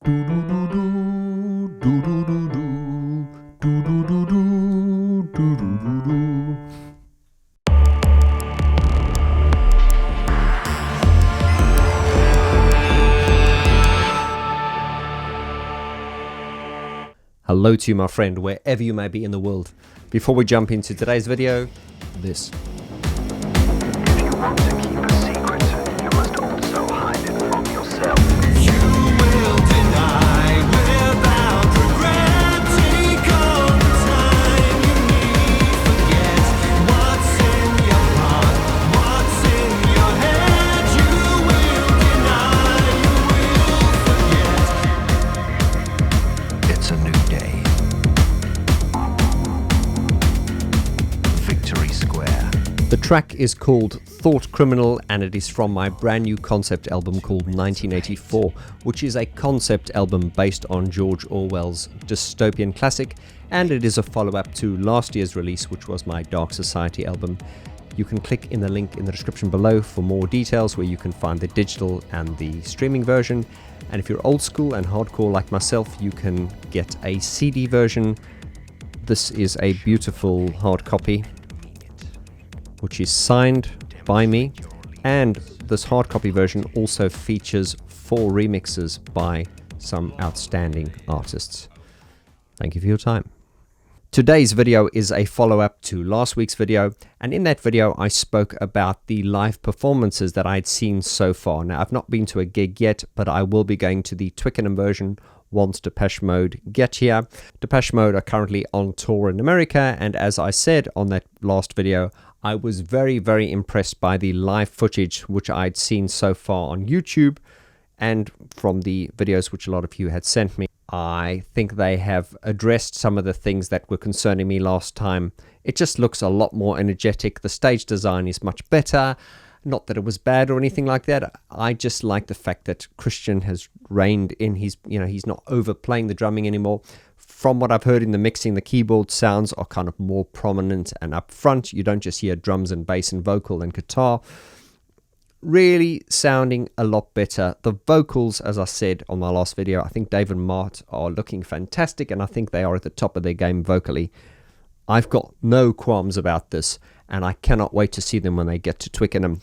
Hello to you, my friend, wherever you may be in the world. Before we jump into today's video, this. If you want to keep a secret, you must also hide it from yourself. You will deny without regret. Take all the time you need. Forget what's in your heart, what's in your head. You will deny, you will forget. It's a new day. Victory Square. The track is called Thought Criminal, and it is from my brand new concept album called 1984, which is a concept album based on George Orwell's dystopian classic, and it is a follow-up to last year's release, which was my Dark Society album. You can click in the link in the description below for more details, where you can find the digital and the streaming version. And if you're old school and hardcore like myself, you can get a CD version. This is a beautiful hard copy, which is signed by me, and this hard copy version also features 4 remixes by some outstanding artists. Thank you for your time. Today's video is a follow-up to last week's video, and in that video I spoke about the live performances that I'd seen so far. Now, I've not been to a gig yet, but I will be going to the Twickenham version once Depeche Mode get here. Depeche Mode are currently on tour in America, and as I said on that last video, I was very, very impressed by the live footage which I'd seen so far on YouTube and from the videos which a lot of you had sent me. I think they have addressed some of the things that were concerning me last time. It just looks a lot more energetic. The stage design is much better. Not that it was bad or anything like that. I just like the fact that Christian has reined in his, he's not overplaying the drumming anymore. From what I've heard in the mixing, the keyboard sounds are kind of more prominent and up front. You don't just hear drums and bass and vocal and guitar. Really sounding a lot better. The vocals, as I said on my last video, I think Dave and Mart are looking fantastic, and I think they are at the top of their game vocally. I've got no qualms about this, and I cannot wait to see them when they get to Twickenham.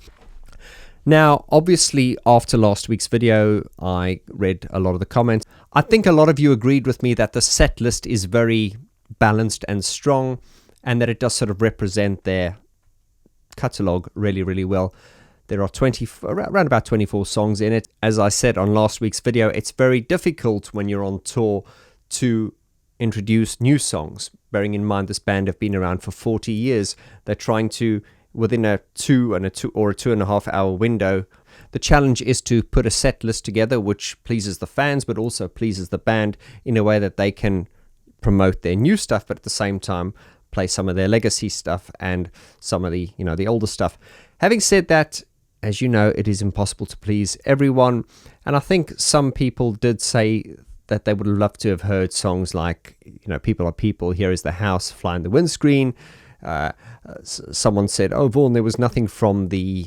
Now, obviously, after last week's video, I read a lot of the comments. I think a lot of you agreed with me that the set list is very balanced and strong, and that it does sort of represent their catalogue really, really well. There are around about 24 songs in it. As I said on last week's video, it's very difficult when you're on tour to introduce new songs. Bearing in mind this band have been around for 40 years. They're trying to, within a 2.5 hour window, the challenge is to put a set list together which pleases the fans but also pleases the band in a way that they can promote their new stuff, but at the same time play some of their legacy stuff and some of the the older stuff. Having said that, as you know, it is impossible to please everyone, and I think some people did say that they would love to have heard songs like, People Are People, Here Is the House, Fly in the Windscreen. Someone said, oh, Vaughn, there was nothing from the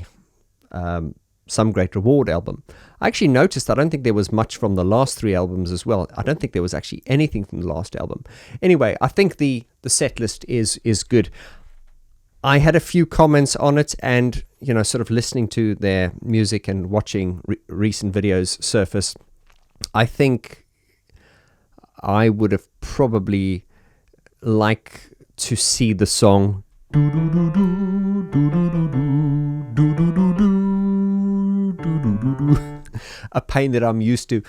Some Great Reward album. I actually noticed I don't think there was much from the last 3 albums as well. I don't think there was actually anything from the last album. Anyway, I think the set list is good. I had a few comments on it, and sort of listening to their music and watching recent videos surface, I think I would have probably liked to see the song A Pain That I'm Used To.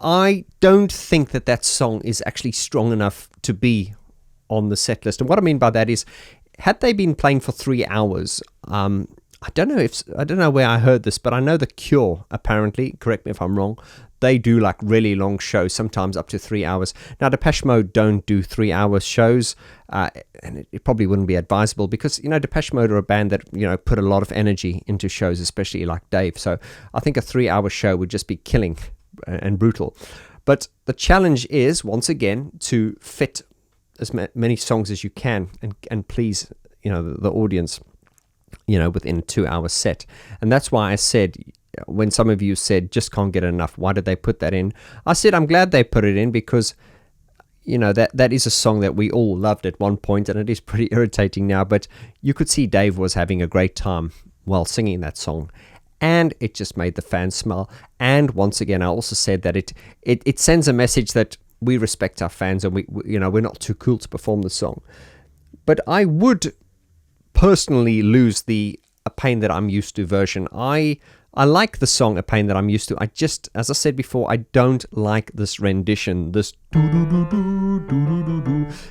I don't think that song is actually strong enough to be on the set list. And what I mean by that is, had they been playing for 3 hours, I don't know where I heard this, but I know The Cure, apparently, correct me if I'm wrong, they do like really long shows, sometimes up to 3 hours. Now, Depeche Mode don't do 3-hour shows, and it probably wouldn't be advisable because, Depeche Mode are a band that, put a lot of energy into shows, especially like Dave. So I think a 3-hour show would just be killing and brutal. But the challenge is, once again, to fit as many songs as you can and please, the audience. within a 2-hour set. And that's why I said, when some of you said just can't get enough, why did they put that in? I said I'm glad they put it in, because that is a song that we all loved at one point, and it is pretty irritating now, but you could see Dave was having a great time while singing that song, and it just made the fans smile. And once again, I also said that it sends a message that we respect our fans, and we're not too cool to perform the song. But I would personally lose the A Pain That I'm Used To version. I like the song A Pain That I'm Used To. I just, as I said before, I don't like this rendition, this do-do-do-do.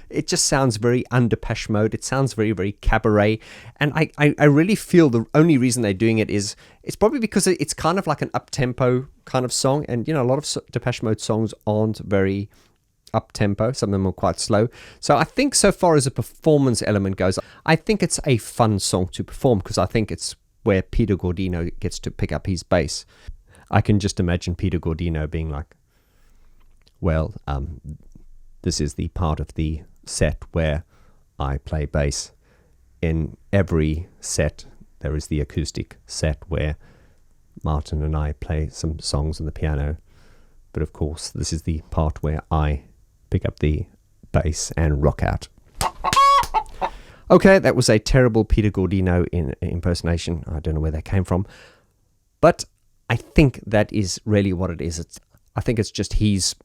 It just sounds very un-Depeche Mode. It sounds very, very cabaret. And I really feel the only reason they're doing it is, it's probably because it's kind of like an up-tempo kind of song. And, a lot of Depeche Mode songs aren't very up-tempo. Some of them are quite slow. So I think, so far as a performance element goes, I think it's a fun song to perform, because I think it's where Peter Gordino gets to pick up his bass. I can just imagine Peter Gordino being like, well, this is the part of the set where I play bass. In every set, there is the acoustic set where Martin and I play some songs on the piano. But of course, this is the part where I pick up the bass and rock out. Okay, that was a terrible Peter Gordino impersonation. I don't know where that came from. But I think that is really what it is. I think it's just his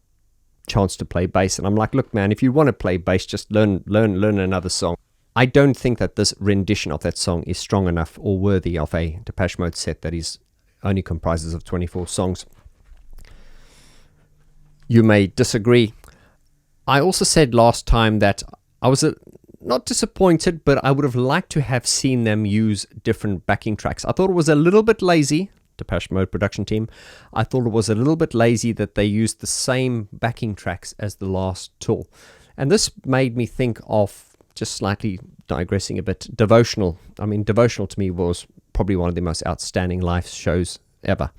chance to play bass. And I'm like, look, man, if you want to play bass, just learn another song. I don't think that this rendition of that song is strong enough or worthy of a Depeche Mode set that is only comprises of 24 songs. You may disagree. I also said last time that I was not disappointed, but I would have liked to have seen them use different backing tracks. I thought it was a little bit lazy, Depeche Mode production team. I thought it was a little bit lazy that they used the same backing tracks as the last tour. And this made me think of, just slightly digressing a bit, Devotional. I mean, Devotional to me was probably one of the most outstanding live shows ever.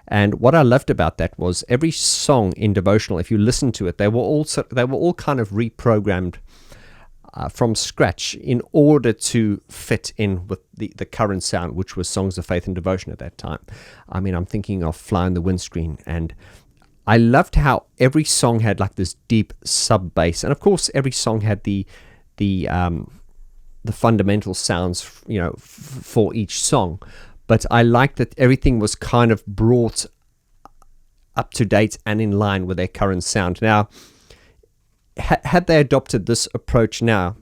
And what I loved about that was every song in Devotional, if you listen to it, they were all kind of reprogrammed from scratch in order to fit in with the current sound, which was Songs of Faith and Devotion at that time. I mean, I'm thinking of Fly on the Windscreen, and I loved how every song had like this deep sub bass, and of course every song had the fundamental sounds, for each song. But I liked that everything was kind of brought up to date and in line with their current sound. Now, had they adopted this approach now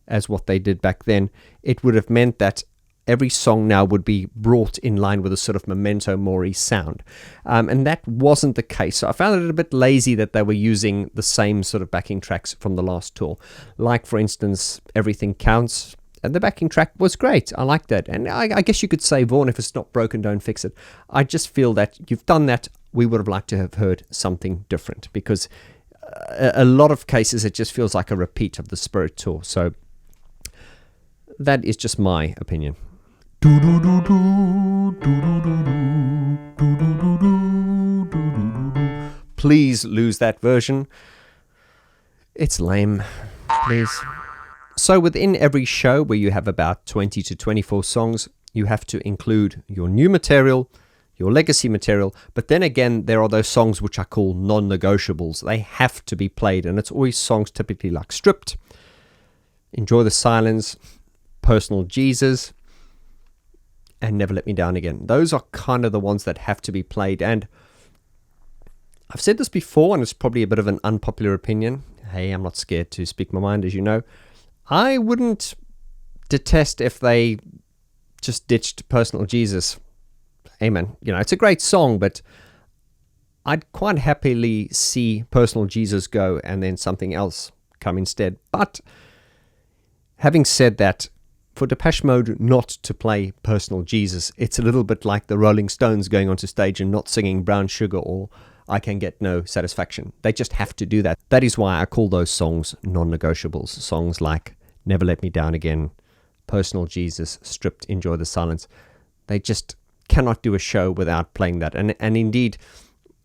as what they did back then, it would have meant that every song now would be brought in line with a sort of Memento Mori sound. And that wasn't the case. So I found it a bit lazy that they were using the same sort of backing tracks from the last tour. Like, for instance, Everything Counts. And the backing track was great. I like that. And I guess you could say, Vaughn, if it's not broken, don't fix it. I just feel that you've done that. We would have liked to have heard something different, because a lot of cases it just feels like a repeat of the Spirit tour. So that is just my opinion. Please lose that version. It's lame. Please. So within every show where you have about 20 to 24 songs, you have to include your new material, your legacy material, but then again, there are those songs which I call non-negotiables. They have to be played, and it's always songs typically like Stripped, Enjoy the Silence, Personal Jesus, and Never Let Me Down Again. Those are kind of the ones that have to be played, and I've said this before, and it's probably a bit of an unpopular opinion. Hey, I'm not scared to speak my mind, as you know. I wouldn't detest if they just ditched Personal Jesus. Amen. It's a great song, but I'd quite happily see Personal Jesus go and then something else come instead. But having said that, for Depeche Mode not to play Personal Jesus, it's a little bit like the Rolling Stones going onto stage and not singing Brown Sugar or I Can Get No Satisfaction. They just have to do that. That is why I call those songs non-negotiables. Songs like Never Let Me Down Again, Personal Jesus, Stripped, Enjoy the Silence. They just cannot do a show without playing that. And indeed,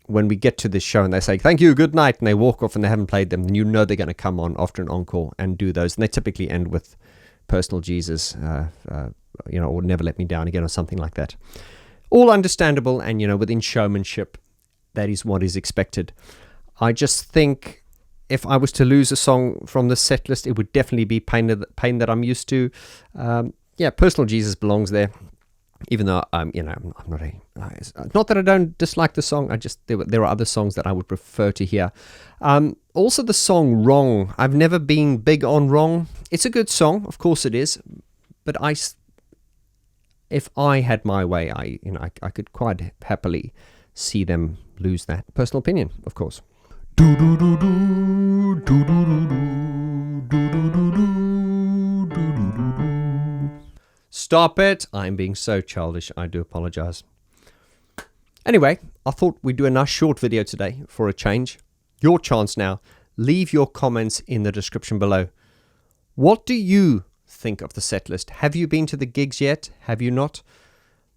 when we get to this show and they say, thank you, good night, and they walk off and they haven't played them, then you know they're going to come on after an encore and do those. And they typically end with Personal Jesus, or Never Let Me Down Again or something like that. All understandable, and, within showmanship, that is what is expected. I just think if I was to lose a song from the set list, it would definitely be Pain that I'm used to. Personal Jesus belongs there, even though I'm not that I don't dislike the song. I just there are other songs that I would prefer to hear. Also, the song Wrong. I've never been big on Wrong. It's a good song, of course it is, but if I had my way, I could quite happily see them lose that. Personal opinion, of course. Stop it! I'm being so childish. I do apologize. Anyway, I thought we'd do a nice short video today for a change. Your chance now. Leave your comments in the description below. What do you think of the set list? Have you been to the gigs yet? Have you not?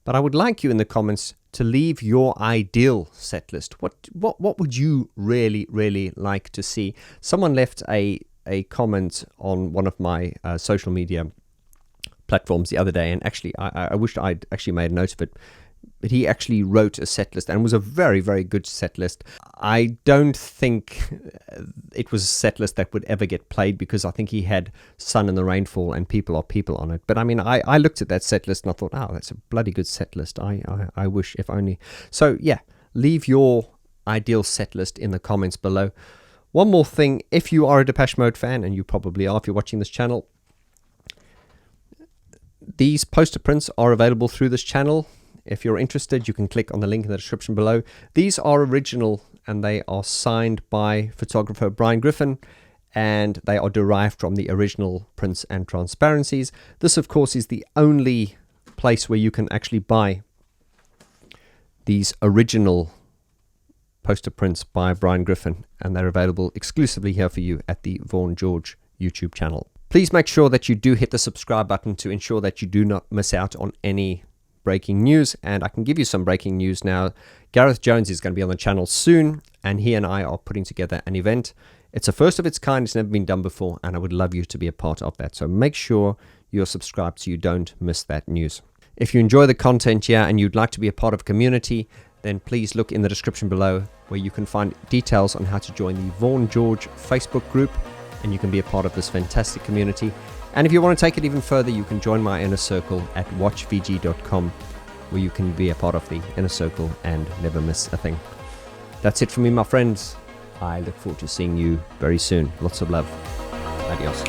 But I would like you in the comments to leave your ideal set list. What would you really, really like to see? Someone left a comment on one of my social media platforms the other day, and actually I wished I'd actually made a note of it, but he actually wrote a set list, and it was a very, very good set list. I don't think it was a set list that would ever get played, because I think he had Sun and the Rainfall and People Are People on it. But I mean, I looked at that set list and I thought, oh, that's a bloody good set list. I wish, if only. So yeah, leave your ideal set list in the comments below. One more thing, if you are a Depeche Mode fan, and you probably are if you're watching this channel, these poster prints are available through this channel. If you're interested, you can click on the link in the description below. These are original, and they are signed by photographer Brian Griffin, and they are derived from the original prints and transparencies. This, of course, is the only place where you can actually buy these original poster prints by Brian Griffin, and they're available exclusively here for you at the Vaughn George YouTube channel. Please make sure that you do hit the subscribe button to ensure that you do not miss out on any breaking news. And I can give you some breaking news now. Gareth Jones is going to be on the channel soon, and he and I are putting together an event. It's a first of its kind. It's never been done before, and I would love you to be a part of that. So make sure you're subscribed so you don't miss that news. If you enjoy the content here and you'd like to be a part of a community, then please look in the description below, where you can find details on how to join the Vaughn George Facebook group, and you can be a part of this fantastic community. And if you want to take it even further, you can join my inner circle at watchvg.com, where you can be a part of the inner circle and never miss a thing. That's it from me, my friends. I look forward to seeing you very soon. Lots of love. Adios.